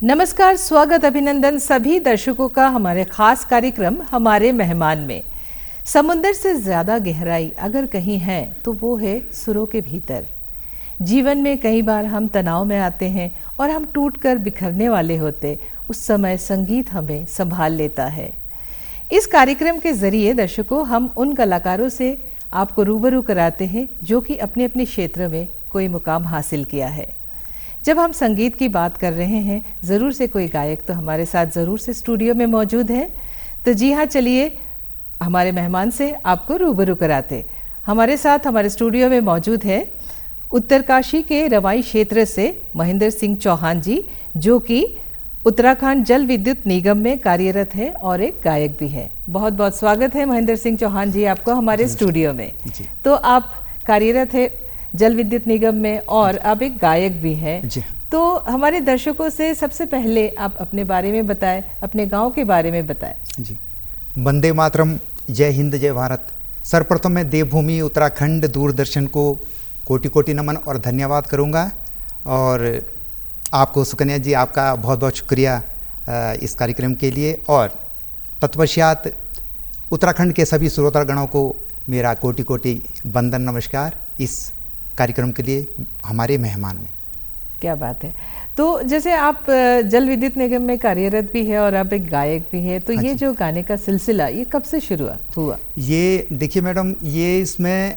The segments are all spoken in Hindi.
नमस्कार, स्वागत, अभिनंदन सभी दर्शकों का हमारे खास कार्यक्रम हमारे मेहमान में। समुंदर से ज़्यादा गहराई अगर कहीं है तो वो है सुरों के भीतर। जीवन में कई बार हम तनाव में आते हैं और हम टूटकर बिखरने वाले होते, उस समय संगीत हमें संभाल लेता है। इस कार्यक्रम के ज़रिए दर्शकों हम उन कलाकारों से आपको रूबरू कराते हैं जो कि अपने अपने क्षेत्र में कोई मुकाम हासिल किया है। जब हम संगीत की बात कर रहे हैं, ज़रूर से कोई गायक तो हमारे साथ ज़रूर से स्टूडियो में मौजूद है। तो जी हाँ, चलिए हमारे मेहमान से आपको रूबरू कराते। हमारे साथ हमारे स्टूडियो में मौजूद है उत्तरकाशी के रवाई क्षेत्र से महेंद्र सिंह चौहान जी, जो कि उत्तराखंड जल विद्युत निगम में कार्यरत है और एक गायक भी है। बहुत बहुत स्वागत है महेंद्र सिंह चौहान जी आपको हमारे स्टूडियो में। तो आप कार्यरत है जल विद्युत निगम में और आप एक गायक भी हैं। तो हमारे दर्शकों से सबसे पहले आप अपने बारे में बताएं, अपने गांव के बारे में बताएं। जी, वंदे मातरम, जय हिंद, जय भारत। सर्वप्रथम मैं देवभूमि उत्तराखंड दूरदर्शन को कोटि कोटि नमन और धन्यवाद करूंगा। और आपको सुकन्या जी, आपका बहुत बहुत शुक्रिया इस कार्यक्रम के लिए। और तत्पश्चात उत्तराखंड के सभी श्रोतागणों को मेरा कोटि कोटि वंदन नमस्कार इस कार्यक्रम के लिए हमारे मेहमान में। क्या बात है। तो जैसे आप जल विद्युत निगम में कार्यरत भी है और आप एक गायक भी है, तो ये जो गाने का सिलसिला ये कब से शुरू हुआ? ये देखिए मैडम, ये इसमें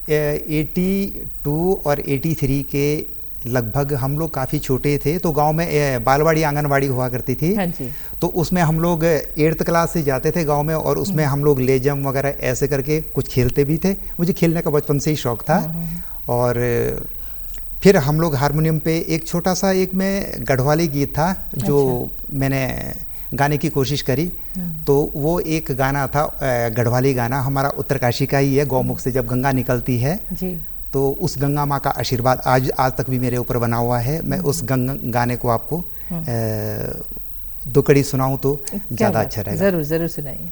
82 और 83 के लगभग हम लोग काफ़ी छोटे थे, तो गांव में बालवाड़ी आंगनवाड़ी हुआ करती थी। हाँ जी। तो उसमें हम लोग 8th क्लास से जाते थे गांव में, और उसमें हम लोग लेजम वगैरह ऐसे करके कुछ खेलते भी थे। मुझे खेलने का बचपन से ही शौक था। और फिर हम लोग हारमोनियम पे एक छोटा सा एक में गढ़वाली गीत था जो मैंने गाने की कोशिश करी। तो वो एक गाना था गढ़वाली गाना, हमारा उत्तरकाशी का ही है। गौमुख से जब गंगा निकलती है जी, तो उस गंगा माँ का आशीर्वाद आज तक भी मेरे ऊपर बना हुआ है। मैं उस गाने को आपको दो कड़ी सुनाऊं तो ज़्यादा अच्छा रहेगा। ज़रूर ज़रूर सुनाइए।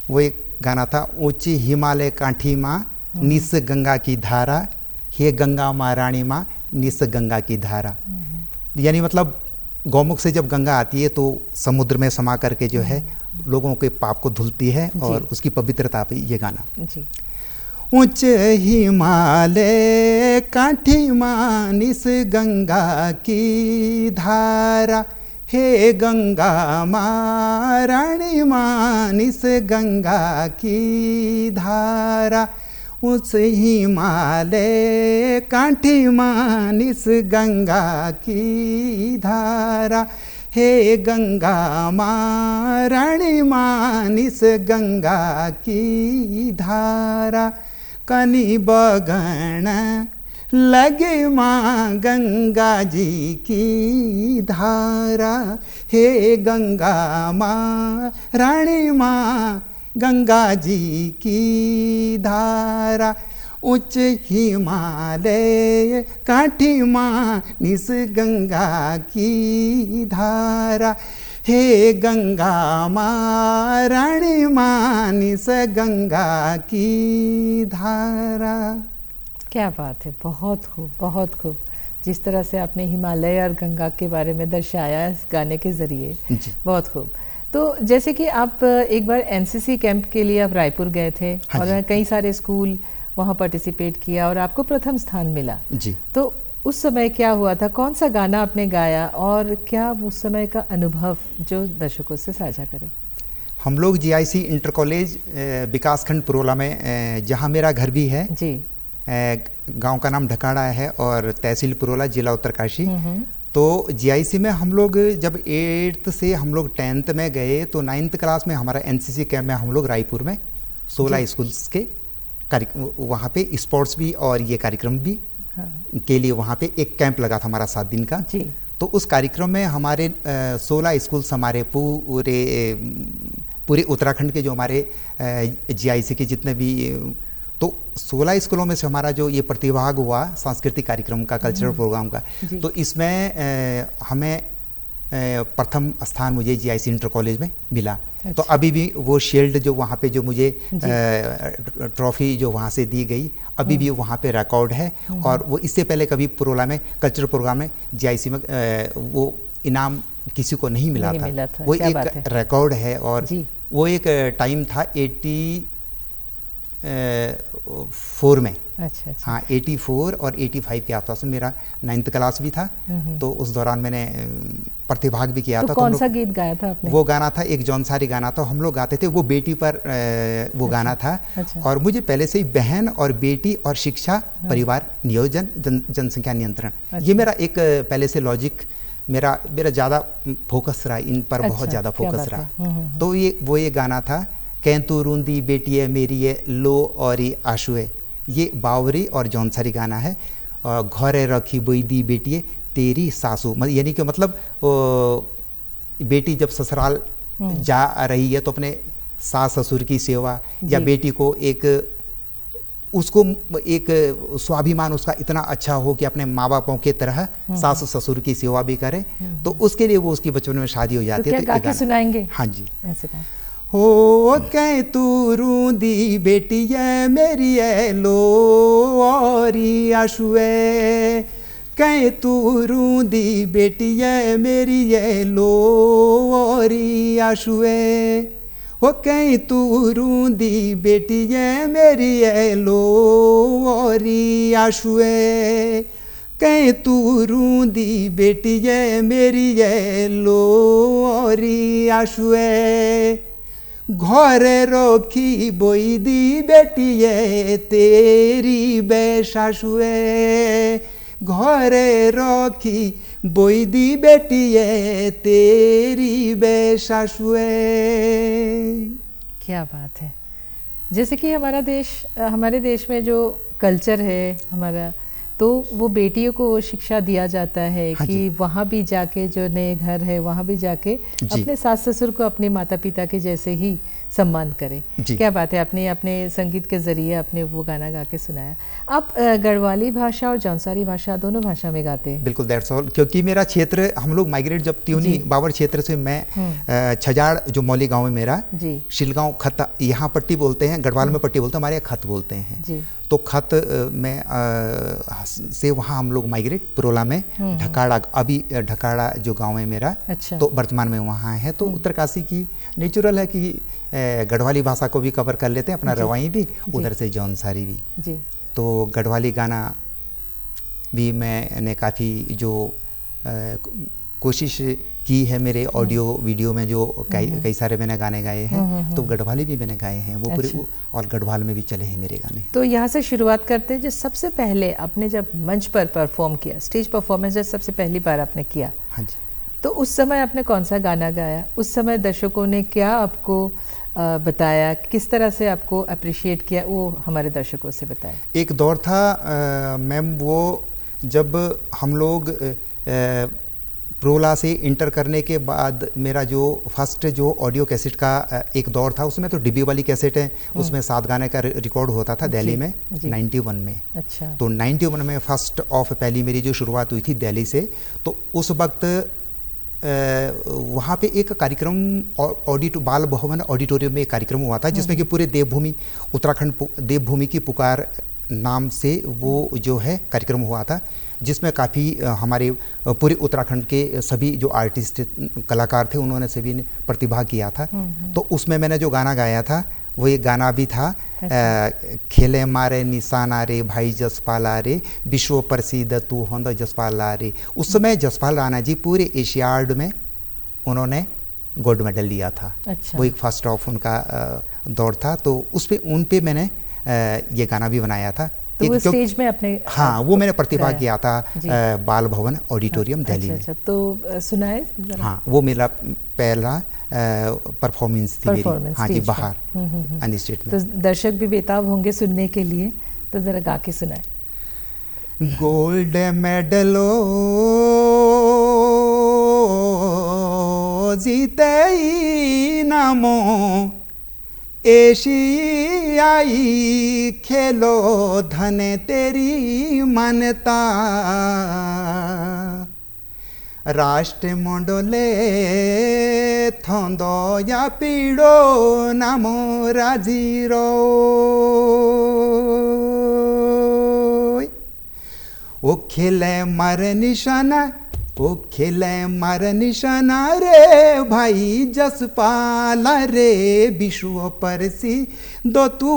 वो एक गाना था, ऊंची हिमालय कांठी माँ निस गंगा की धारा, हे गंगा माँ रानी माँ निस गंगा की धारा। यानी मतलब गौमुख से जब गंगा आती है तो समुद्र में समा करके जो है लोगों के पाप को धुलती है, और उसकी पवित्रता पे ये गाना। जी। ऊंच हिमालय काठी माँ निस गंगा की धारा, हे गंगा माँ रानी माँ निस गंगा की धारा। उस हिमालय काठी माँ निस गंगा की धारा, हे गंगा माँ रानी माँ निस गंगा की धारा। कनी बगण लगे माँ गंगा जी की धारा, हे गंगा माँ रानी माँ गंगा जी की धारा। उच्च हिमालय काठी माँ निस गंगा की धारा, हे गंगा माँ रानी माँ निस गंगा की धारा। क्या बात है, बहुत खूब, बहुत खूब। जिस तरह से आपने हिमालय और गंगा के बारे में दर्शाया इस गाने के ज़रिए, बहुत खूब। तो जैसे कि आप एक बार एनसीसी कैंप के लिए आप रायपुर गए थे और कई सारे स्कूल वहाँ पार्टिसिपेट किया और आपको प्रथम स्थान मिला जी। तो उस समय क्या हुआ था, कौन सा गाना आपने गाया और क्या उस समय का अनुभव जो दर्शकों से साझा करें? हम लोग जीआईसी इंटर कॉलेज विकासखंड पुरोला में, जहाँ मेरा घर भी है जी, गांव का नाम ढकाड़ा है और तहसील पुरोला, जिला उत्तरकाशी। तो जीआईसी में हम लोग जब 8th से हम लोग 10th में गए, तो 9th क्लास में हमारा एनसीसी कैंप में हम लोग रायपुर में 16 स्कूल्स के वहाँ पे स्पोर्ट्स भी और ये कार्यक्रम भी के लिए वहाँ पे एक कैंप लगा था हमारा 7 दिन का जी। तो उस कार्यक्रम में हमारे 16 स्कूल्स, हमारे पूरे उत्तराखंड के जो हमारे जीआईसी के जितने भी, तो 16 स्कूलों में से हमारा जो ये प्रतिभाग हुआ सांस्कृतिक कार्यक्रम का, कल्चरल प्रोग्राम का। तो इसमें हमें प्रथम स्थान मुझे जीआईसी इंटर कॉलेज में मिला। अच्छा। तो अभी भी वो शील्ड जो वहाँ पे जो मुझे ट्रॉफी जो वहाँ से दी गई अभी भी वहाँ पे रिकॉर्ड है। और वो इससे पहले कभी प्रोला में कल्चरल प्रोग्राम में जीआईसी में वो इनाम किसी को नहीं मिला था। वो एक रिकॉर्ड है। और वो एक टाइम था 84 में। अच्छा। हाँ 84 और 85 के आसपास में मेरा 9th क्लास भी था। तो उस दौरान मैंने प्रतिभाग भी किया था। कौन सा गीत गाया था आपने? वो गाना था एक जौनसारी गाना था, हम लोग गाते थे, वो बेटी पर वो गाना था। और मुझे पहले से ही बहन और बेटी और शिक्षा परिवार नियोजन जनसंख्या नियंत्रण ये मेरा एक पहले से लॉजिक मेरा ज़्यादा फोकस रहा, इन पर बहुत ज़्यादा फोकस रहा। तो ये गाना था कैंतु रूंदी बेटी है मेरी है लो और आशुए, ये बावरी और जौनसारी गाना है। घरे रखी बोईदी बेटी है तेरी सासू, यानी कि मतलब बेटी जब ससुराल जा रही है तो अपने सास ससुर की सेवा, या बेटी को उसको एक स्वाभिमान उसका इतना अच्छा हो कि अपने माँ बापों के तरह सास ससुर की सेवा भी करे। तो उसके लिए वो उसकी बचपन में शादी हो जाती है। तो गा के सुनाएंगे? हाँ जी। ऐसे का हो कै तू रूंदी बेटी है मेरी है लो और आशुए, कै तू रूंदी बेटी है मेरी है लो और आशुए, हो कै तू रूंदी बेटी है मेरी है लो और आशुए, कै तू रूंदी बेटी है मेरी है लो और आशुए, घरे रोखी बोईदी बेटी है तेरी बेशाशुए, घरे रोखी बोईदी बेटी है तेरी बेशाशुए। क्या बात है। जैसे कि हमारे देश में जो कल्चर है हमारा, तो वो बेटियों को शिक्षा दिया जाता है कि वहाँ भी जाके जो नए घर है वहाँ भी जाके अपने सास ससुर को अपने माता पिता के जैसे ही सम्मान करे। क्या बात है, आपने अपने संगीत के जरिए आपने वो गाना गा के सुनाया। आप गढ़वाली भाषा और जौनसारी भाषा दोनों भाषा में गाते हैं? बिल्कुल, दैट्स ऑल। क्योंकि मेरा क्षेत्र हम लोग माइग्रेट जब त्यूनी बाबर क्षेत्र से मैं छजाड़ जो मौली गाँव है मेरा, शिलगांव खत यहाँ पट्टी बोलते हैं, गढ़वाल में पट्टी बोलते हैं, हमारे यहाँ खत बोलते हैं। तो खत में से वहाँ हम लोग माइग्रेट प्रोला में ढकाड़ा, अभी ढकाड़ा जो गांव है मेरा, तो वर्तमान में वहाँ है। तो उत्तरकाशी की नेचुरल है कि गढ़वाली भाषा को भी कवर कर लेते हैं, अपना रवाई भी, उधर से जौनसारी भी। तो गढ़वाली गाना भी मैंने काफ़ी जो कोशिश की है मेरे ऑडियो वीडियो में, जो कई सारे मैंने गाने गाए हैं, तो गढ़वाली भी मैंने गाए हैं वो पूरे। और गढ़वाल में भी चले हैं मेरे गाने। तो यहाँ से शुरुआत करते हैं। जो सबसे पहले आपने जब मंच पर परफॉर्म किया, स्टेज परफॉर्मेंस जब सबसे पहली बार आपने किया, हाँ जी, तो उस समय आपने कौन सा गाना गाया? उस समय दर्शकों ने क्या आपको बताया, किस तरह से आपको अप्रिशिएट किया, वो हमारे दर्शकों से बताएं। एक दौर था मैम, वो जब हम लोग प्रोला से इंटर करने के बाद मेरा जो फर्स्ट जो ऑडियो कैसेट का एक दौर था, उसमें तो डिब्बी वाली कैसेट है, उसमें 7 गाने का रिकॉर्ड होता था दिल्ली में 91 में। अच्छा। तो 91 में फर्स्ट ऑफ पहली मेरी जो शुरुआत हुई थी दिल्ली से। तो उस वक्त वहाँ पे एक कार्यक्रम बाल भवन ऑडिटोरियम में एक कार्यक्रम हुआ था, जिसमें कि पूरे देवभूमि उत्तराखंड देवभूमि की पुकार नाम से वो जो है कार्यक्रम हुआ था, जिसमें काफ़ी हमारे पूरे उत्तराखंड के सभी जो आर्टिस्ट कलाकार थे उन्होंने सभी ने प्रतिभाग किया था। तो उसमें मैंने जो गाना गाया था वो एक गाना भी था, खेले मारे निशाना रे भाई जसपाला रे, विश्व प्रसिद्ध तू होंद जसपाला रे। उस समय जसपाल राणा जी पूरे एशियाड में उन्होंने गोल्ड मेडल लिया था। अच्छा। वो एक फर्स्ट ऑफ उनका दौर था, तो उस पे उन पे मैंने ये गाना भी बनाया था। तो वो स्टेज में अपने, हाँ, वो मैंने प्रतिभाग किया था बाल भवन ऑडिटोरियम दिल्ली में। अच्छा, तो सुनाए जरा। हाँ, वो मेरा पहला परफॉर्मेंस थी मेरी, हाँ जी, बाहर अन्य स्टेट में। तो दर्शक भी बेताब होंगे सुनने के लिए, तो जरा गा के सुनाए। गोल्ड मेडलो जीते ही नामो एशियाई खेलो धन तेरी मानता, राष्ट्रमंडले थंदो या पीड़ो नामो राजीरो ओ खेले मारे निशाना ओ खेले मारे निशाना रे भाई जसपाला रे विश्व परसी दो तू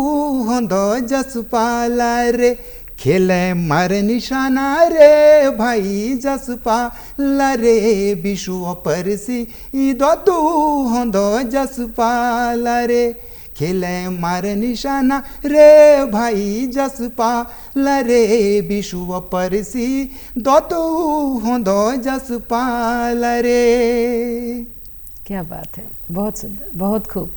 होंदो जसपाला रे खेले मारे निशाना रे भाई जसपाला रे विश्व परसी दो तू होंदो जसपाला रे खेले मारे निशाना रे भाई जसपाला रे विश्व परसी दो तू होंदो जसपाला रे। क्या बात है, बहुत सुंदर, बहुत खूब।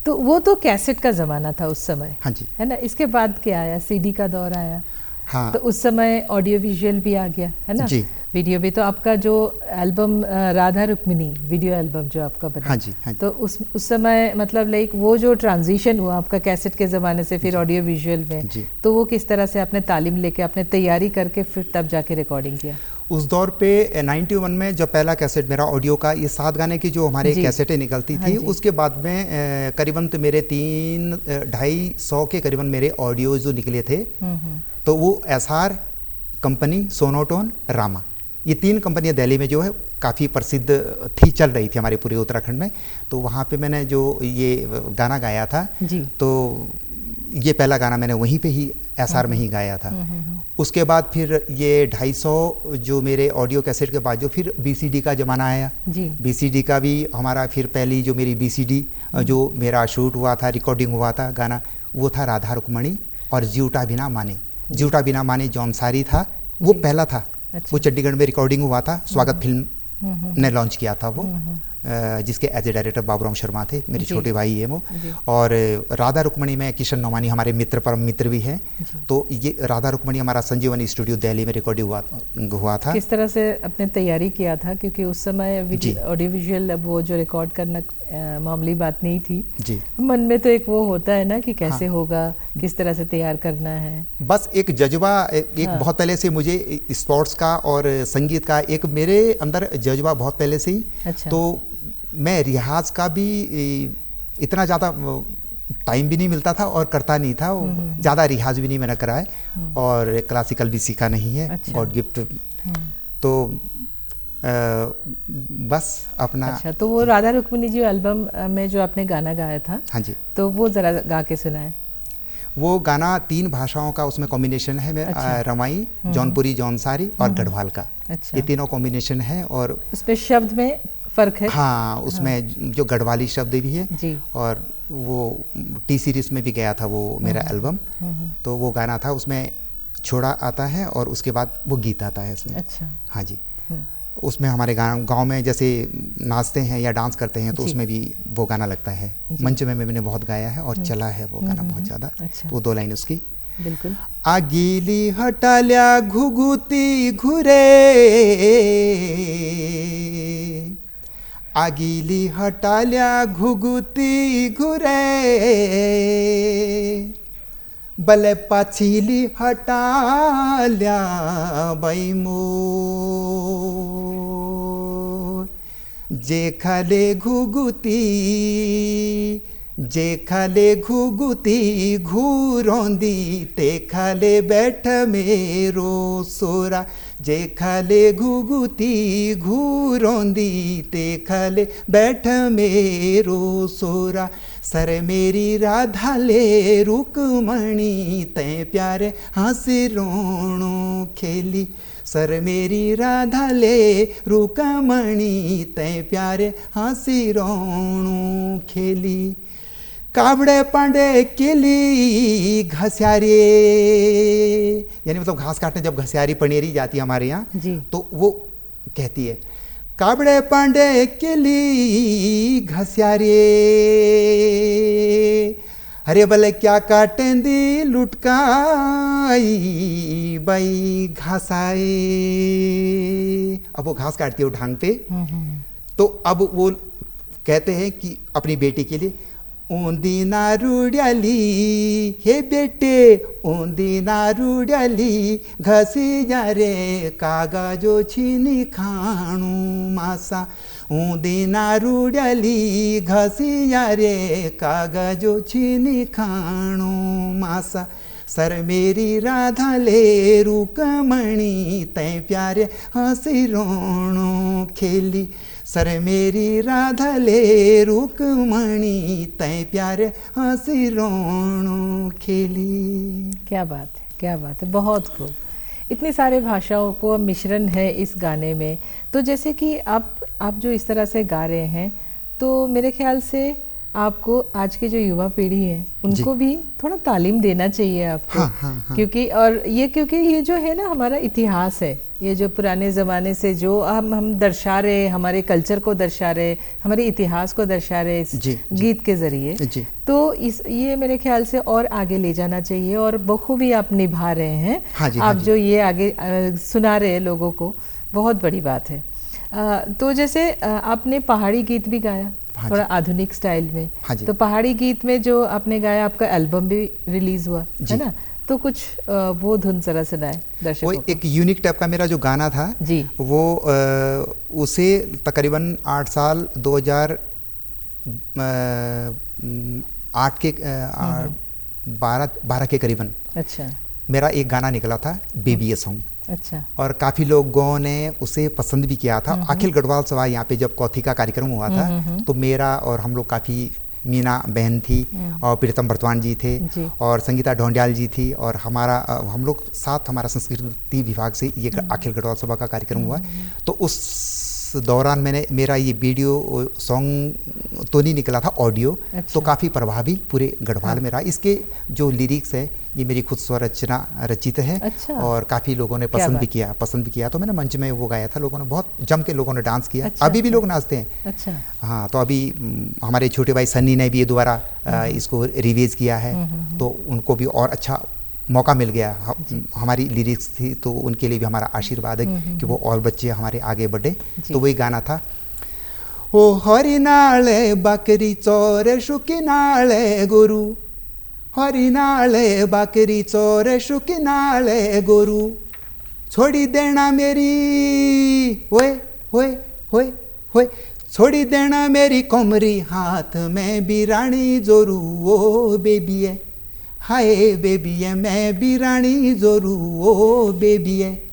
तो वो तो कैसेट का ज़माना था उस समय, हाँ जी, है ना। इसके बाद क्या आया, सीडी का दौर आया। हाँ, तो उस समय ऑडियो विजुअल भी आ गया, है ना, जी, वीडियो भी। तो आपका जो album Radha Rukmini video album जो आपका बना, हाँ जी, हाँ जी, तो उस समय मतलब लाइक वो जो ट्रांजिशन हुआ आपका कैसेट के ज़माने से फिर ऑडियो विजुअल में, जी। तो वो किस तरह से आपने तालीम लेके, आपने तैयारी करके फिर तब जाके रिकॉर्डिंग किया? उस दौर पे 91 में जब पहला कैसेट मेरा ऑडियो का, ये 7 गाने की जो हमारे जी। कैसेटें निकलती हाँ थी, जी। उसके बाद में करीबन तो मेरे 300-250 के करीबन मेरे ऑडियो जो निकले थे, तो वो एसआर कंपनी, सोनोटोन, रामा, ये 3 कंपनियां दिल्ली में जो है काफ़ी प्रसिद्ध थी, चल रही थी हमारे पूरे उत्तराखंड में। तो वहाँ पे मैंने जो ये गाना गाया था, जी। तो ये पहला गाना मैंने वहीं पे ही एसआर में ही गाया था। उसके बाद फिर ये 250 जो मेरे ऑडियो कैसेट के बाद जो फिर बीसीडी का ज़माना आया, जी। बीसीडी का भी हमारा फिर पहली जो मेरी बीसीडी जो मेरा शूट हुआ था, रिकॉर्डिंग हुआ था गाना, वो था राधा रुक्मणी और जीवटा बिना माने। जीवटा बिना माने जौनसारी था, वो पहला था। अच्छा। वो चंडीगढ़ में रिकॉर्डिंग हुआ था, स्वागत फिल्म ने लॉन्च किया था वो, जिसके as a director Baburam Sharma थे, मेरे छोटे भाई है वो। और राधा रुक्मणी में किशन नोमानी हमारे मित्र, परम मित्र भी हैं। तो ये राधा रुक्मणी हमारा संजीवनी स्टूडियो दिल्ली में रिकॉर्डिंग हुआ था। किस तरह से अपने तैयारी किया था, क्योंकि उस समय ऑडियो विजुअल वो जो रिकॉर्ड करना मामूली बात नहीं थी जी। मन में तो एक वो होता है ना कि कैसे होगा, किस तरह से तैयार करना है। बस एक जज्बा, एक बहुत पहले से मुझे स्पोर्ट्स का और संगीत का एक मेरे अंदर जज्बा बहुत पहले से ही। अच्छा। तो मैं रियाज का भी इतना ज़्यादा टाइम भी नहीं मिलता था और करता नहीं था, ज़्यादा रियाज भी नहीं मैंने करा है, और क्लासिकल भी सीखा नहीं है। अच्छा। God gift. तो बस अपना। अच्छा, तो वो राधा रुक्मिणी जी एल्बम में जो आपने गाना गाया था, हाँ जी, तो वो जरा गा के सुनाए। वो गाना 3 भाषाओं का उसमें कॉम्बिनेशन है। अच्छा। रवाई, जौनपुरी, जौनसारी और गढ़वाल का। अच्छा। ये तीनों कॉम्बिनेशन है। और उसमें शब्द में फर्क है। हाँ, उसमें जो गढ़वाली शब्द भी है जी। और वो टी सीरीज में भी गया था वो मेरा एल्बम। तो वो गाना था, उसमें छोड़ा आता है और उसके बाद वो गीत आता है उसमें। अच्छा। हाँ जी। उसमें हमारे गांव में जैसे नाचते हैं या डांस करते हैं, तो उसमें भी वो गाना लगता है। मंच में मैंने बहुत गाया है और चला है वो गाना बहुत ज़्यादा। अच्छा। वो 2 लाइन उसकी। बिल्कुल। आगीली हटाल्या घुगुती घुरे, आगीली हटाल्या घुगुती घुरे, बले पाछीली हटाल्या बैमो, जे खाले घुगुती, जे खाले घुगुती घूरोंदी, ते खाले बैठ मेरो सोरा, जे खाले घुगुती घूरोंदी, ते खाले बैठ मेरो सोरा, सर मेरी राधा ले रुक्मणी, ते प्यारे हंसी रोणो खेली, सर मेरी राधा ले रुक्मणी, ते प्यारे हंसी रोणो खेली, कावड़े पांडे किली घसियारी, यानी मतलब घास काटने जब घसियारी पनेरी जाती है हमारे यहाँ, तो वो कहती है काबड़े पांडे किली घसियारी, अरे भले क्या काटें दी लुटकाई बाई घासाए। अब वो घास काटती है वो ढांग पे। तो अब वो कहते हैं कि अपनी बेटी के लिए ऊंदी ना रुड्याली हे बेटे ऊंदी ना रुड्याली घसी जा रे कागजो छिनी खाणू मासा ऊंदी ना रुड्याली घसी जा रे कागजो छिनी खाणू मासा सर मेरी राधा ले रुकमणी तै प्यारे हंसी रोणो खेली सर मेरी राधा ले रुकमणी तै प्यारे हंसी रोणो खेली। क्या बात है, क्या बात है, बहुत खूब। इतनी सारे भाषाओं को मिश्रण है इस गाने में। तो जैसे कि आप जो इस तरह से गा रहे हैं, तो मेरे ख्याल से आपको आज की जो युवा पीढ़ी है उनको भी थोड़ा तालीम देना चाहिए आपको। हाँ। क्योंकि ये जो है ना हमारा इतिहास है, ये जो पुराने ज़माने से जो हम दर्शा रहे, हमारे कल्चर को दर्शा रहे, हमारे इतिहास को दर्शा रहे इस गीत के ज़रिए, तो ये मेरे ख्याल से और आगे ले जाना चाहिए और बखूबी आप निभा रहे हैं। आप जो ये आगे सुना रहे हैं लोगों को, बहुत बड़ी बात है। तो जैसे आपने पहाड़ी गीत भी गाया थोड़ा आधुनिक स्टाइल में, तो पहाड़ी गीत में जो आपने गाया, आपका एल्बम भी रिलीज हुआ है ना, तो कुछ वो धुन जरा सुनाए दर्शकों को। एक यूनिक टाइप का मेरा जो गाना था जी, वो उसे तकरीबन 8 साल 2008 के 12 के करीबन अच्छा मेरा एक गाना निकला था, बेबी ए सॉन्ग। अच्छा। और काफ़ी लोगों ने उसे पसंद भी किया था। अखिल गढ़वाल सभा यहाँ पे जब कौथी का कार्यक्रम हुआ था, तो मेरा और हम लोग काफ़ी, मीना बहन थी और प्रीतम भरतवान जी थे और संगीता ढोंडियाल जी थी और हम लोग साथ हमारा संस्कृति विभाग से ये अखिल गढ़वाल सभा का कार्यक्रम हुआ। तो उस दौरान मेरा ये वीडियो सॉन्ग तो नहीं निकला था, ऑडियो। अच्छा। तो काफ़ी प्रभावी पूरे गढ़वाल में रहा। इसके जो लिरिक्स है ये मेरी खुद स्वरचना रचित है। अच्छा। और काफ़ी लोगों ने पसंद भी किया। तो मैंने मंच में वो गाया था, लोगों ने बहुत जम के लोगों ने डांस किया। अच्छा। अभी भी लोग नाचते हैं। अच्छा। हाँ, तो अभी हमारे छोटे भाई सन्नी ने भी ये दोबारा इसको रिवीज किया है, तो उनको भी और अच्छा मौका मिल गया। हमारी लिरिक्स थी तो उनके लिए भी हमारा आशीर्वाद है कि वो और बच्चे हमारे आगे बढ़े। तो वही गाना था, ओ हरिनाले बकरी चोरे शुकिनाले गुरु, हरिनाले बकरी चोरे शुकिनाले गुरु, छोड़ी देना मेरी होए होए होए होए, छोड़ी देना मेरी कोमरी हाथ में बिरानी जोरू, ओ बेबी है हाय बेबी है मैं बिरानी जोरू, ओ बेबी है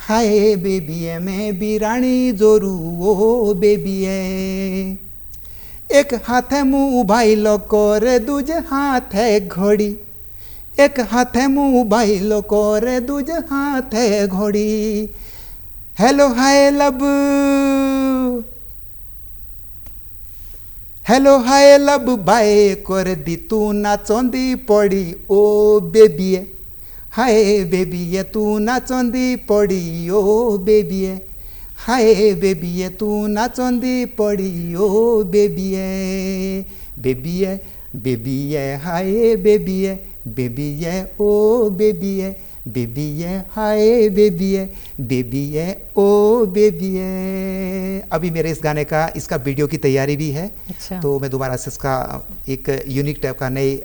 हाय बेबी है मैं बिरानी जोरू, ओ बेबी है। एक हाथ है मुँह भाई लोको रे दूजे हाथ है घोड़ी, एक हाथ है मुँह भाई लोको रे दूजे हाथ है घोड़ी, हेलो हाय लब, हेलो हाय लब बाय कर दी तू नाचंदी पड़ी, ओ बेबी है हाय बेबी है तू नाचंदी पड़ी, ओ बेबी है हाय बेबी है तू नाचंदी पड़ी, ओ बेबी है बेबी है बेबी है हाय बेबी है बेबी है, ओ बेबी है बेबी है हाय बेबी है ओ बेबी है। अभी मेरे इस गाने का इसका वीडियो की तैयारी भी है। अच्छा। तो मैं दोबारा से इसका एक यूनिक टाइप का नए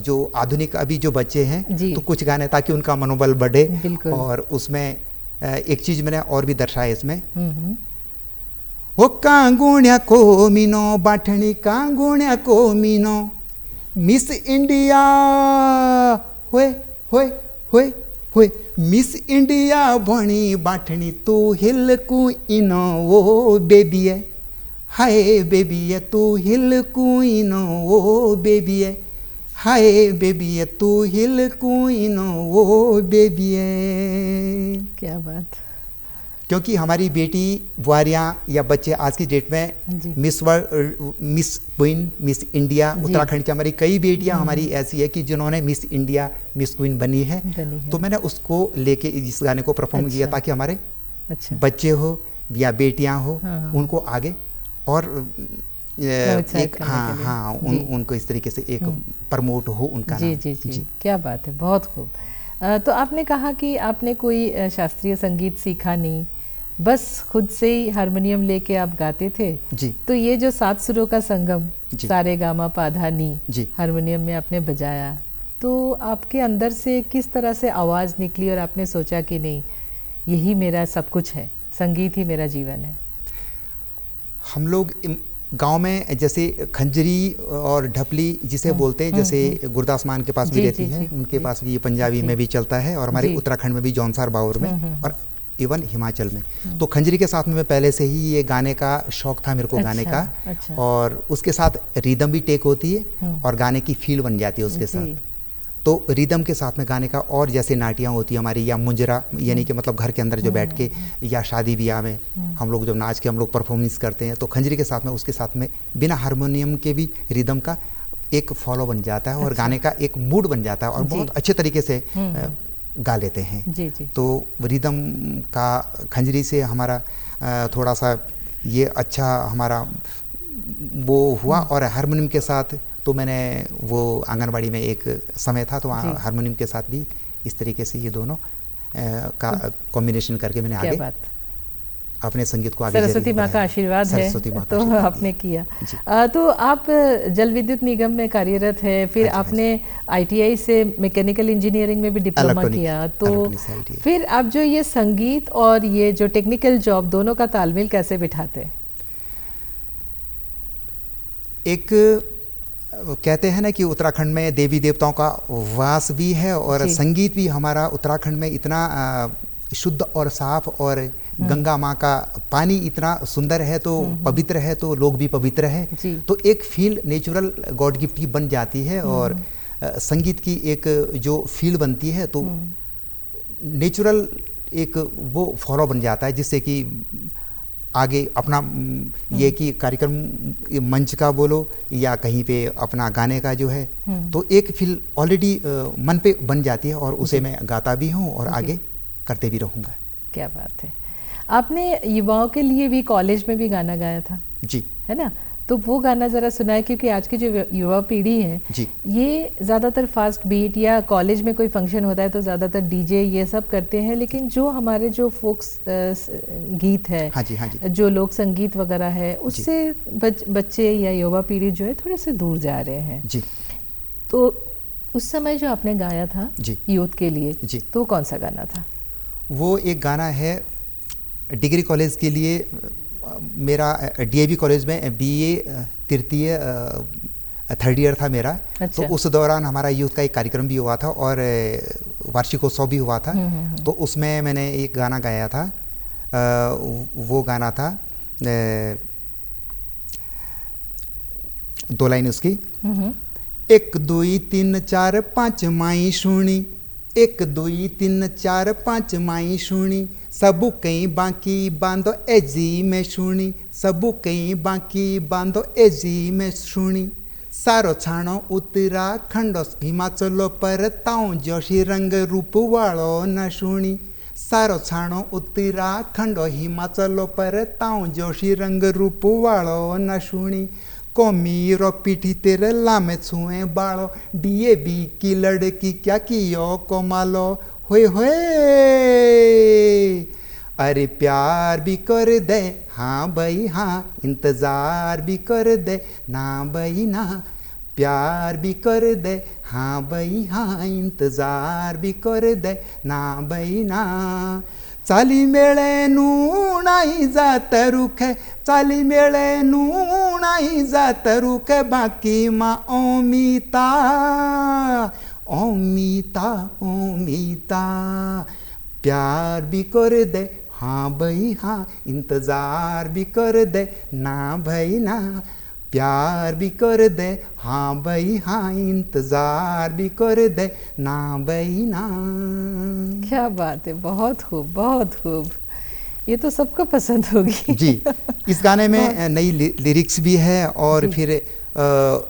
जो आधुनिक अभी जो बच्चे हैं, तो कुछ गाने ताकि उनका मनोबल बढ़े, और उसमें एक चीज मैंने और भी दर्शाया इसमें, हो कांगुण्या को मीनो बाठनी कांगुण्या को मीनो, मिस इंडिया होए होए होए होए, मिस इंडिया भणी बाठनी तू हिल कु इनो, ओ बेबी है हाय बेबी है तू हिल कु इनो, ओ बेबी है हाय बेबी है तू हिल कु इनो, ओ बेबी है। क्या बात। क्योंकि हमारी बेटी बुआरियाँ या बच्चे आज की डेट में miss world, miss queen, miss India, Uttarakhand की हमारी कई बेटियां हमारी ऐसी है कि जिन्होंने मिस इंडिया, मिस क्वीन बनी है। तो मैंने उसको लेके इस गाने को परफॉर्म किया ताकि हमारे बच्चे हो या बेटियां हो, उनको आगे और एक उनको इस तरीके से एक प्रमोट हो उनका जी, जी जी जी, क्या बात है, बहुत खूब। तो आपने कहा कि आपने कोई शास्त्रीय संगीत सीखा नहीं, बस खुद से ही हारमोनियम लेके आप गाते थे। जी। तो ये जो 7 सुरों का संगम, जी। सारे गामा पाधा नी, जी। हारमोनियम में आपने बजाया, तो आपके अंदर से किस तरह से आवाज़ निकली और आपने सोचा कि नहीं, यही मेरा सब कुछ है, संगीत ही मेरा जीवन है? हम लोग गांव में जैसे खंजरी और ढपली जिसे बोलते हैं, जैसे गुरदास मान के पास भी रहती है, उनके पास भी ये पंजाबी में भी चलता है, और हमारे उत्तराखंड में भी जौनसार बाउर में, और इवन हिमाचल में। तो खंजरी के साथ में मैं पहले से ही ये गाने का शौक था मेरे को, गाने का। अच्छा। और उसके साथ रिदम भी टेक होती है और गाने की फील बन जाती है उसके साथ। तो रिदम के साथ में गाने का, और जैसे नाटियाँ होती है हमारी, या मुंजरा, यानी कि मतलब घर के अंदर जो बैठ के, या शादी ब्याह में हम लोग जब नाच के हम लोग परफॉर्मेंस करते हैं, तो खंजरी के साथ में, उसके साथ में बिना हारमोनियम के भी रिदम का एक फॉलो बन जाता है, और गाने का एक मूड बन जाता है, और बहुत अच्छे तरीके से गा लेते हैं। जी जी। तो रिदम का खंजरी से हमारा थोड़ा सा ये अच्छा हमारा वो हुआ। और हारमोनियम के साथ तो मैंने वो आंगनबाड़ी में एक समय था, तो हारमोनियम के साथ भी इस तरीके से ये दोनों का कॉम्बिनेशन करके मैंने आगे अपने संगीत को आगे, सरस्वती माँ का आशीर्वाद है तो आपने किया। तो आप जल विद्युत निगम में कार्यरत है, फिर आपने ITI से मैकेनिकल इंजीनियरिंग में भी डिप्लोमा किया, तो फिर आप जो ये संगीत और ये जो टेक्निकल जॉब, दोनों का तालमेल कैसे बिठाते? एक कहते हैं ना कि उत्तराखंड में देवी देवताओं का वास भी है, और संगीत भी हमारा उत्तराखंड में इतना शुद्ध और साफ, और गंगा माँ का पानी इतना सुंदर है, तो पवित्र है, तो लोग भी पवित्र हैं। तो एक फील नेचुरल गॉड गिफ्ट की बन जाती है, और संगीत की एक जो फील बनती है, तो नेचुरल एक वो फॉलो बन जाता है, जिससे कि आगे अपना ये कि कार्यक्रम मंच का बोलो या कहीं पे अपना गाने का जो है, तो एक फील ऑलरेडी मन पे बन जाती है, और उसे मैं गाता भी हूँ और आगे करते भी रहूँगा। क्या बात है। आपने युवाओं के लिए भी कॉलेज में भी गाना गाया था? जी। है ना, तो वो गाना ज़रा सुनाए, क्योंकि आज की जो युवा पीढ़ी है ये ज़्यादातर फास्ट बीट, या कॉलेज में कोई फंक्शन होता है तो ज़्यादातर डीजे ये सब करते हैं, लेकिन जो हमारे जो फोक्स गीत है, हाँ जी, हाँ जी, जो लोक संगीत वगैरह है, उससे बच्चे या युवा पीढ़ी जो है थोड़े से दूर जा रहे हैं। जी। तो उस समय जो आपने गाया था यूथ के लिए, तो वो कौन सा गाना था? वो एक गाना है डिग्री कॉलेज के लिए, मेरा DAV कॉलेज में BA तृतीय 3rd ईयर था मेरा। तो उस दौरान हमारा यूथ का एक कार्यक्रम भी हुआ था, और वार्षिकोत्सव भी हुआ था। तो उसमें मैंने एक गाना गाया था, वो गाना था 2 लाइन उसकी। 1 2 3 4 5 माई सुनी, 1 2 3 4 5 माई सुनी, सबू कहीं बाकी बांधो एजी में सुनी, सबू कहीं बाकी बांधो एजी में सुनी, सारो छाणो उत्तराखंड हिमाचल पर ताऊ जोशी रंग रूप वालो न सुनी, सारो छाणो उत्तराखंड हिमाचल पर ताऊ जोशी रंग रूप वालो न सुनी, कोमीरो पीठी तेरे लामे छुए बालो, DAV की लड़की क्या कियो कोमालो, होए होए अरे प्यार भी कर दे, हाँ भाई हाँ, इंतजार भी कर दे ना भाई ना, प्यार भी कर दे, हाँ भाई हाँ, इंतजार भी कर दे ना भाई ना, चाली मेळे नूणाई जात रुखे, चाली मेळे नूणाई जात रुखे, बाकी माँ ओमिता ओमिता ओमिता, प्यार भी कर दे, हाँ भाई हाँ, इंतजार भी कर दे ना भाई ना, प्यार भी कर दे, हाँ भाई हाँ, इंतजार भी कर दे ना भाई ना। क्या बात है, बहुत खूब, बहुत खूब। ये तो सबको पसंद होगी। जी। इस गाने में नई लिरिक्स भी है, और फिर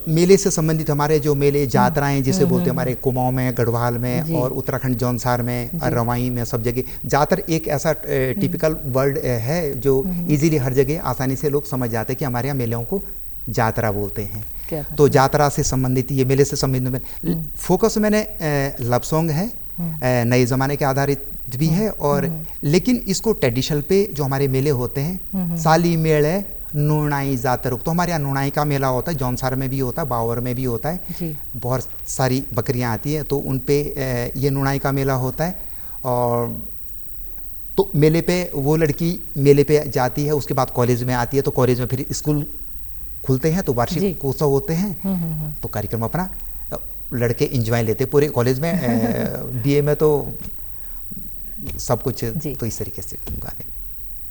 मेले से संबंधित हमारे जो मेले जात्राएं जिसे बोलते हैं, हमारे कुमाऊं में, गढ़वाल में, और उत्तराखंड जौनसार में, रवाई में, सब जगह जातर एक ऐसा टिपिकल वर्ड है जो इजीली हर जगह आसानी से लोग समझ जाते हैं कि हमारे यहाँ मेलों को जात्रा बोलते हैं। तो जात्रा से संबंधित, ये मेले से संबंधित फोकस मैंने लव सॉन्ग है, नए ज़माने के आधारित भी है। और लेकिन इसको ट्रेडिशनल पे जो हमारे मेले होते हैं, साली मेले, नुनाई जातरुक, तो हमारे यहाँ नुनाई का मेला होता है, जौनसार में भी होता है, बावर में भी होता है जी। बहुत सारी बकरियां आती हैं तो उन पे ये नुनाई का मेला होता है। और तो मेले पे वो लड़की मेले पे जाती है, उसके बाद कॉलेज में आती है, तो कॉलेज में फिर स्कूल खुलते हैं तो वार्षिक उत्सव होते हैं, तो कार्यक्रम अपना लड़के एंजॉय लेते पूरे कॉलेज में। बीए में तो सब कुछ तो इस तरीके से गाने।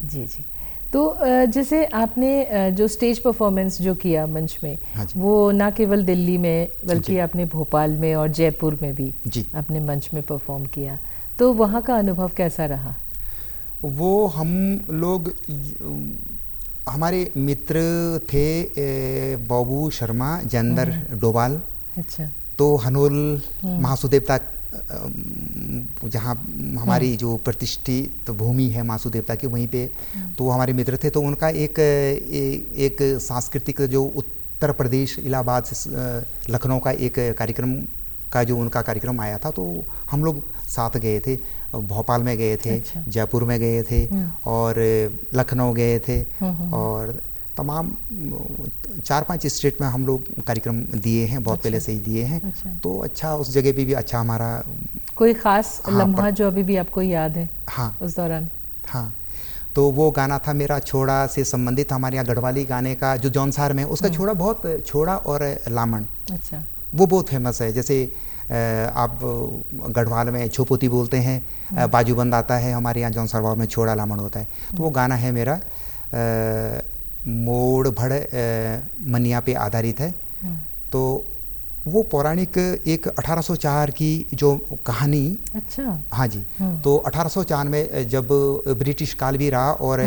जी जी। तो जैसे आपने जो स्टेज परफॉर्मेंस जो किया मंच में, वो ना केवल दिल्ली में बल्कि आपने भोपाल में और जयपुर में भी अपने मंच में परफॉर्म किया, तो वहाँ का अनुभव कैसा रहा? वो हम लोग, हमारे मित्र थे बाबू शर्मा, जयंदर डोभाल, अच्छा, तो हनोल महासुदेवता जहाँ हमारी जो प्रतिष्ठित भूमि है महासुदेवता की, वहीं पे तो हमारे मित्र थे। तो उनका एक सांस्कृतिक जो उत्तर प्रदेश इलाहाबाद से लखनऊ का एक कार्यक्रम का जो उनका कार्यक्रम आया था, तो हम लोग साथ गए थे। भोपाल में गए थे, अच्छा, जयपुर में गए थे और लखनऊ गए थे और तमाम 4-5 स्टेट में हम लोग कार्यक्रम दिए हैं, बहुत पहले से ही दिए हैं। तो अच्छा, उस जगह पे भी अच्छा हमारा कोई खास लम्हा जो अभी भी आपको याद है? हाँ, उस दौरान हाँ, तो वो गाना था मेरा छोड़ा से संबंधित, हमारे यहाँ गढ़वाली गाने का जो जौनसार में उसका छोड़ा, बहुत छोड़ा और लामण, अच्छा, वो बहुत फेमस है। जैसे आप गढ़वाल में छोपोती बोलते हैं, बाजूबंद आता है, हमारे यहाँ जौनसार में छोड़ा लामण होता है। तो वो गाना है मेरा मोड़ भड़ मनिया पे आधारित है। तो वो पौराणिक एक 1804 की जो कहानी, अच्छा, हाँ जी, तो 1804 में जब ब्रिटिश काल भी रहा और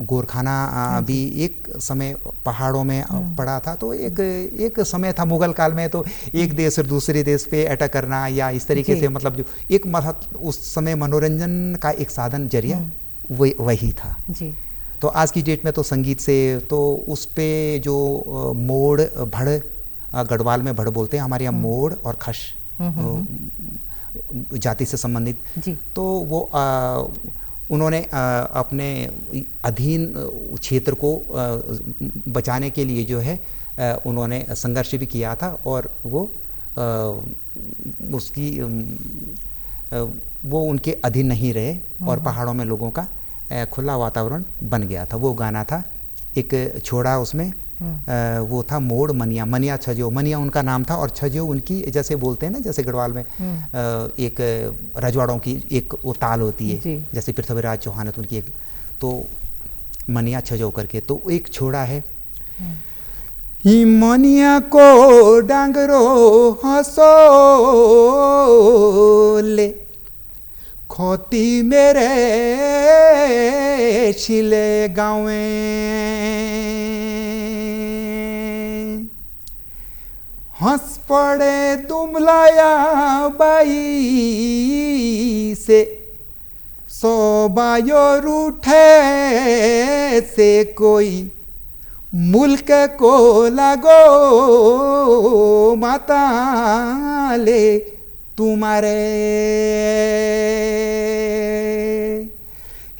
गोरखाना भी एक समय पहाड़ों में पड़ा था, तो एक समय था मुगल काल में, तो एक देश और दूसरे देश पे अटैक करना या इस तरीके से, मतलब जो एक उस समय मनोरंजन का एक साधन जरिया वही था जी। तो आज की डेट में तो संगीत से, तो उस पे जो मोड़ भड़, गढ़वाल में भड़ बोलते हैं, हमारे यहाँ मोड़ और खश जाति से संबंधित, तो वो उन्होंने अपने अधीन क्षेत्र को बचाने के लिए जो है उन्होंने संघर्ष भी किया था और वो उनके अधीन नहीं रहे और पहाड़ों में लोगों का खुला वातावरण बन गया था। वो गाना था, एक छोड़ा उसमें वो था मोड़ मनिया, मनिया छजो, मनिया उनका नाम था और छजो उनकी, जैसे बोलते हैं ना, जैसे गढ़वाल में एक रजवाड़ों की एक वो ताल होती है, जैसे पृथ्वीराज चौहान उनकी एक, तो मनिया छजो करके, तो एक छोड़ा है, ही मनिया को डांगरो हंसो ले खोती मेरे छिले गाँवे, हंस पड़े दुमलाया बाई से, सोबायो रूठे से कोई मुल्क को लगो माता ले तुम्हारे,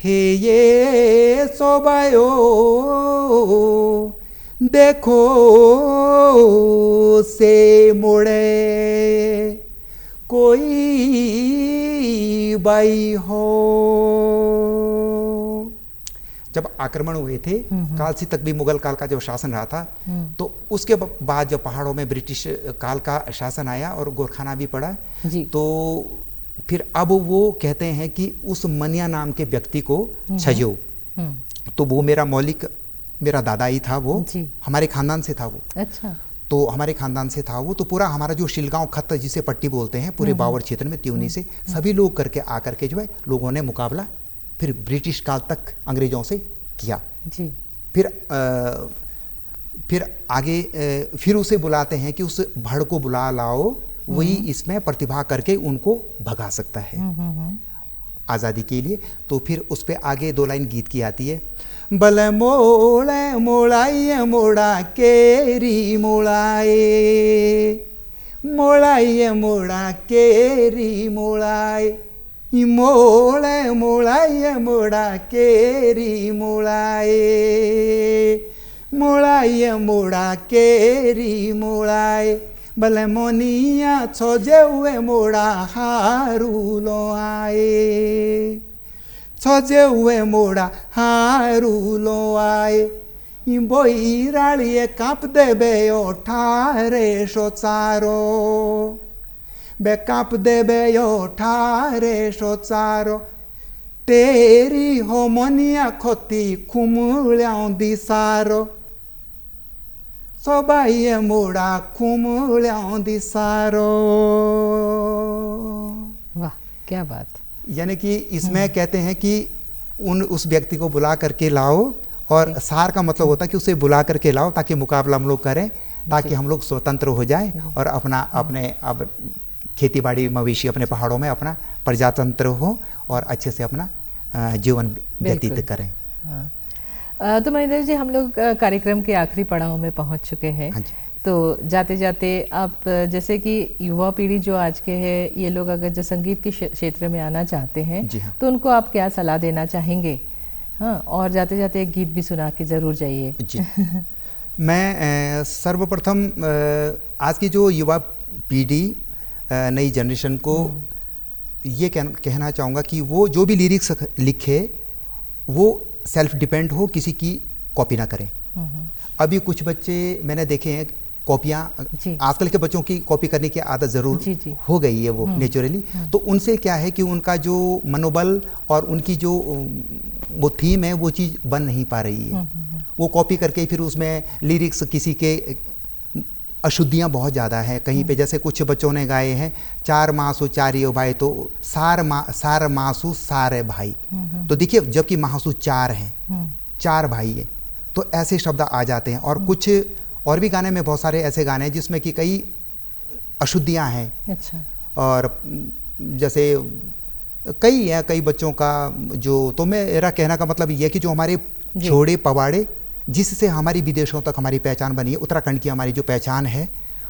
हे ये सोबायो देखो से मोड़े कोई बाई हो। जब आक्रमण हुए थे, कालसी तक भी मुगल काल का जब शासन रहा था, तो उसके बाद जब पहाड़ों में ब्रिटिश काल का शासन आया और गोरखाना भी पड़ा, तो फिर अब वो कहते हैं कि उस मनिया नाम के व्यक्ति को छजो, तो वो मेरा दादा ही था, वो हमारे खानदान से था वो, अच्छा, तो हमारे खानदान से था वो, तो पूरा हमारा जो शिलगांव खत जिसे पट्टी बोलते हैं, पूरे बावर क्षेत्र में त्योनी से सभी लोग करके आकर के जो है लोगों ने मुकाबला फिर ब्रिटिश काल तक अंग्रेजों से किया जी। फिर आगे फिर उसे बुलाते हैं कि उस भड़ को बुला लाओ, वही इसमें प्रतिभा करके उनको भगा सकता है आज़ादी के लिए। तो फिर उस पे आगे 2 लाइन गीत की आती है, बल मोड़े मोड़ाइए मोड़ा केरी मोड़ाए, मोड़ाइए मोड़ा केरी मोड़ाए, मोड़े मोड़ाए मोड़ा केरी मोड़ाए मोड़ाए मोड़ा केरी मोड़ाए भले मोनिया छोजे हुए मोड़ा हारू लो आए छोजे हुए मोड़ा हारू लो आए बोईराड़िए काप देबे ओ ठारे सो चारो बे काप देबे ओ ठारे सो चारो तेरी हो मनिया खोती खुमुल्यां दिसारो सोबाइए मोड़ा खुमुल्यां दिसारो। वाह क्या बात। यानी कि इसमें कहते हैं कि उस व्यक्ति को बुला करके लाओ, और सार का मतलब होता है कि उसे बुला करके लाओ ताकि मुकाबला हम लोग करें, ताकि हम लोग स्वतंत्र हो जाएं और अपना अपने अब खेती बाड़ी मवेशी अपने पहाड़ों में अपना प्रजातंत्र हो और अच्छे से अपना जीवन व्यतीत करें। तो महेंद्र जी, हम लोग कार्यक्रम के आखिरी पड़ाव में पहुंच चुके हैं। हाँ, तो जाते जाते आप जैसे कि युवा पीढ़ी जो आज के है, ये लोग अगर जो संगीत के क्षेत्र में आना चाहते हैं, हाँ। तो उनको आप क्या सलाह देना चाहेंगे? हाँ, और जाते जाते एक गीत भी सुना के जरूर जाइए। जी मैं सर्वप्रथम आज की जो युवा पीढ़ी नई जनरेशन को ये कहना चाहूँगा कि वो जो भी लिरिक्स लिखे वो सेल्फ डिपेंड हो, किसी की कॉपी ना करें। अभी कुछ बच्चे मैंने देखे हैं कॉपियाँ, आजकल के बच्चों की कॉपी करने की आदत ज़रूर हो गई है वो नेचुरली। तो उनसे क्या है कि उनका जो मनोबल और उनकी जो वो थीम है वो चीज़ बन नहीं पा रही है। वो कॉपी करके फिर उसमें लिरिक्स किसी के अशुद्धियाँ बहुत ज़्यादा हैं कहीं पे। जैसे कुछ बच्चों ने गाए हैं चार मासू चारियो भाई, तो सार मासू सारे भाई। तो देखिए जबकि मासू चार हैं, चार भाई है, तो ऐसे शब्द आ जाते हैं। और कुछ और भी गाने में बहुत सारे ऐसे गाने हैं जिसमें कि कई अशुद्धियाँ हैं। अच्छा। और जैसे कई बच्चों का जो, तो मेरा कहना का मतलब ये है कि जो हमारे छोड़े पवाड़े जिससे हमारी विदेशों तक हमारी पहचान बनी है, उत्तराखंड की हमारी जो पहचान है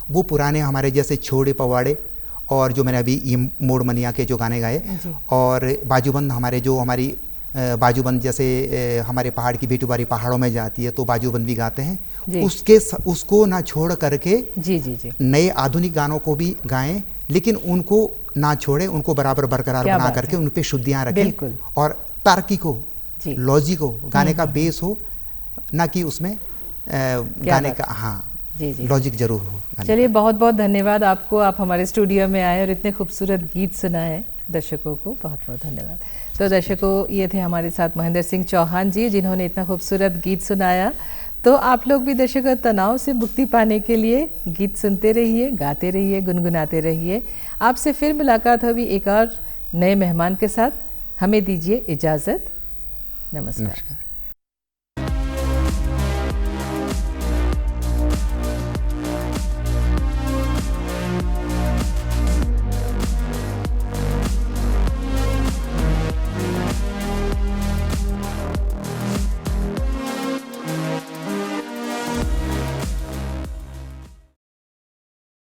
वो पुराने हमारे जैसे छोड़े पवाड़े, और जो मैंने अभी ये मोड़ मनिया के जो गाने गाए, और बाजूबंद हमारे जो हमारी बाजूबंद जैसे हमारे पहाड़ की बेटूबारी पहाड़ों में जाती है तो बाजूबंद भी गाते हैं, उसको ना छोड़ करके नए आधुनिक गानों को भी गाएं, लेकिन उनको ना छोड़े, उनको बराबर बरकरार बना करके उन पे शुद्धियाँ रखें और तार्किक हो, लॉजिक हो, गाने का बेस हो, ना कि उसमें गाने का लॉजिक जरूर हो। चलिए बहुत बहुत धन्यवाद आपको, आप हमारे स्टूडियो में आए और इतने खूबसूरत गीत सुनाए दर्शकों को, बहुत बहुत धन्यवाद। तो दर्शकों, ये थे हमारे साथ महेंद्र सिंह चौहान जी जिन्होंने इतना खूबसूरत गीत सुनाया। तो आप लोग भी दर्शकों तनाव से मुक्ति पाने के लिए गीत सुनते रहिए, गाते रहिए, गुनगुनाते रहिए। आपसे फिर मुलाकात होगी एक और नए मेहमान के साथ। हमें दीजिए इजाज़त। नमस्कार।